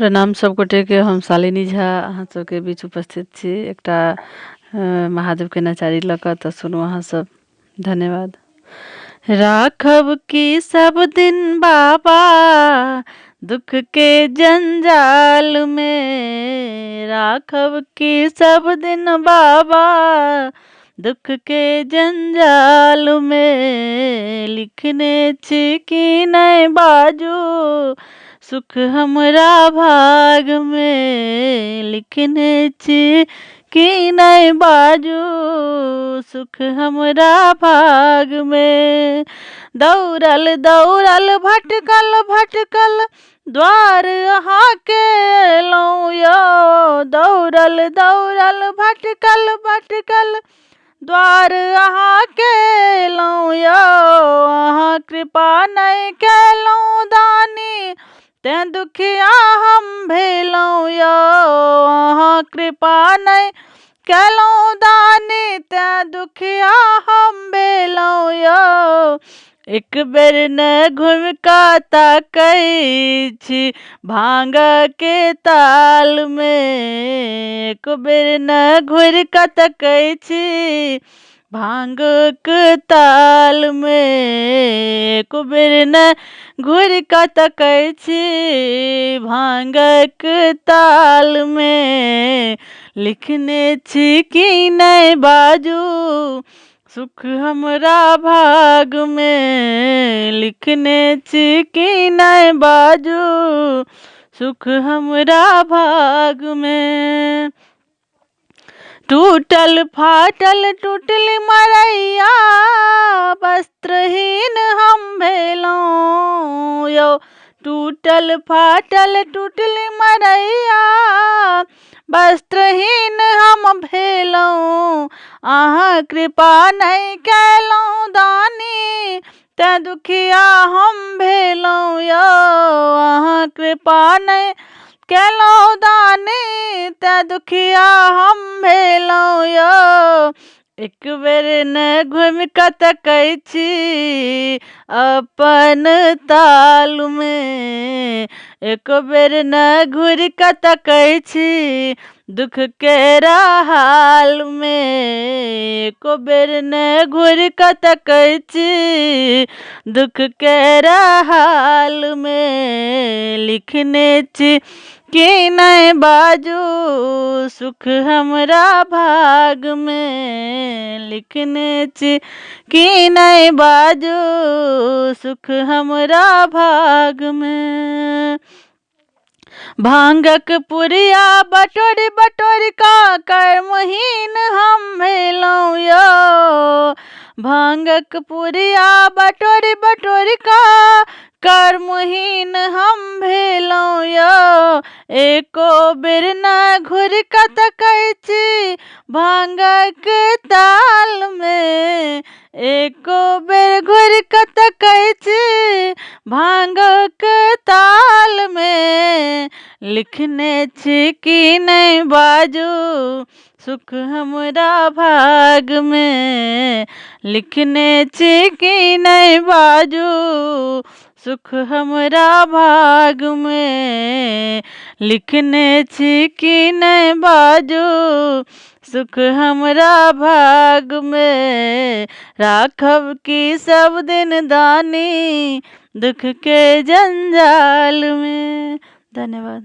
प्रणाम सब गोटे के। हम शालिनी झा अहाँ सबके बीच उपस्थित छी एकटा महादेव के नचारी लऽ कऽ। तऽ सुनू अहाँ सब। धन्यवाद। राखब की सब दिन बाबा दुख के जंजाल में, राखब की सब दिन बाबा दुख के जंजाल में। लिखने छी कि नहीं बाजू सुख हमरा भाग में, लिखने छी कि नहीं बाजू सुख हमरा भाग में। दौड़ल दौड़ल भटकल भटकल द्वार अहाँ के अयलहुँ यौ, दौड़ल दौड़ल भटकल भटकल द्वार अहाँ के अयलहुँ यौ। अहाँ कृपा नहीं केलहुँ दानी तें दुखिया हम भेलहुँ यौ, अहाँ कृपा नहीं केलहुँ दानी तें दुखिया हम भेलहुँ यौ। एक बेर न घुमि कऽ ताकै छी भांग के ताल में, एक बेर न घुरि कऽ ताकै छी भांग के ताल में। एक बेर न घुरि कऽ ताकै छी भांग के ताल में। लिखने छी कि नहीं बाजू सुख हमरा भाग में, लिखने छी कि नहीं बाजू सुख हमरा भाग में। टूटल फाटल टूटल मरैया वस्त्रहीन हम भेलहुँ यौ, टूटल फाटल टूटल मरैया वस्त्रहीन हम भेलहुँ। अहाँ कृपा नहीं केलहुँ दानी तें दुखिया हम भेलहुँ यौ, अहाँ कृपा नहीं केलहुँ दानी तें दुखिया हम भेलहुँ यौ। एक बेर न घुमि कऽ ताकै छी अपन ताल में, एक बेर न घुरि कऽ ताकै छी दुख के हाल में। एक बेर न घुरि कऽ ताकै छी दुख के हाल में। लिखने छी कि नहीं बाजू सुख हमरा भाग में, लिखने छी कि नहीं बाजू सुख हमरा भाग में। भांगक पुरिया बटोरी बटोरी का कर्महीन हम भेलहुँ यौ, भांगक पुरिया बटोरी बटोरी का कर्महीन हम भेलहुँ यौ। एको बेर न घुरि कऽ ताकै छी भांगक ताल में, एको बेर घुरि कऽ ताकै छी भांगक ताल में। लिखने छी कि नहीं बाजू सुख हमरा भाग में, लिखने छी कि नहीं बाजू सुख हमरा भाग में। लिखने छी कि नहीं बाजू सुख हमरा भाग में। राखब की सब दिन दानी दुख के जंजाल में। धन्यवाद।